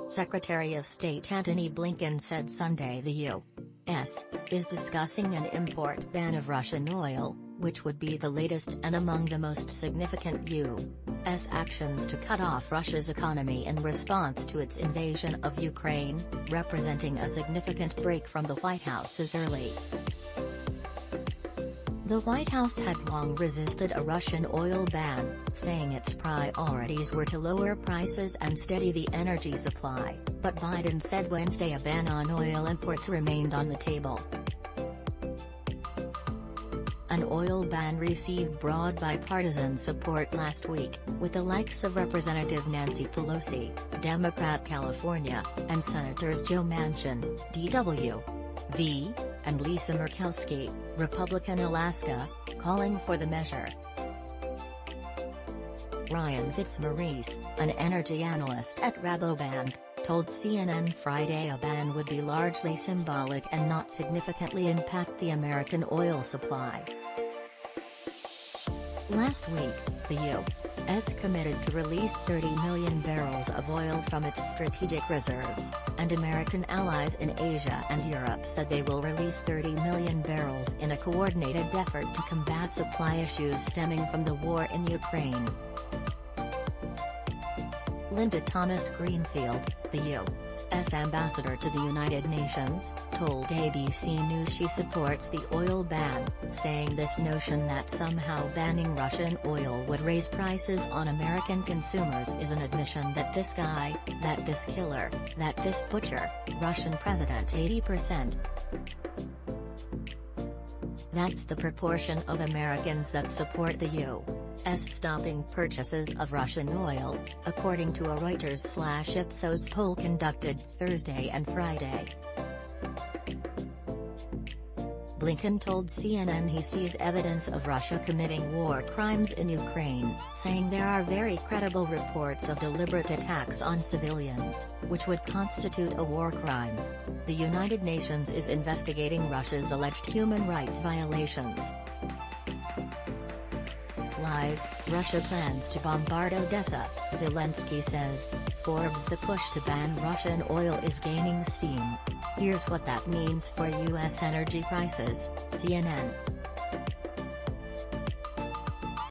Secretary of State Antony Blinken said Sunday the U.S. is discussing an import ban of Russian oil, which would be the latest and among the most significant U.S. actions to cut off Russia's economy in response to its invasion of Ukraine, representing a significant break from the White House's early. The White House had long resisted a Russian oil ban, saying its priorities were to lower prices and steady the energy supply, but Biden said Wednesday a ban on oil imports remained on the table. An oil ban received broad bipartisan support last week, with the likes of Representative Nancy Pelosi, Democrat California, and Senators Joe Manchin, D.W.V., and Lisa Murkowski, Republican Alaska, calling for the measure. Ryan Fitzmaurice, an energy analyst at Rabobank, told CNN Friday a ban would be largely symbolic and not significantly impact the American oil supply. Last week, the U.S. committed to release 30 million barrels of oil from its strategic reserves, and American allies in Asia and Europe said they will release 30 million barrels in a coordinated effort to combat supply issues stemming from the war in Ukraine. Linda Thomas-Greenfield, the U.S. ambassador to the United Nations, told ABC News she supports the oil ban, saying this notion that somehow banning Russian oil would raise prices on American consumers is an admission that this guy, that this killer, that this butcher, Russian president 80%. That's the proportion of Americans that support the U.S. stopping purchases of Russian oil, according to a Reuters/Ipsos poll conducted Thursday and Friday. Blinken told CNN he sees evidence of Russia committing war crimes in Ukraine, saying there are very credible reports of deliberate attacks on civilians, which would constitute a war crime. The United Nations is investigating Russia's alleged human rights violations. Live, Russia plans to bombard Odessa, Zelensky says. Forbes: the push to ban Russian oil is gaining steam. Here's what that means for U.S. energy prices, CNN.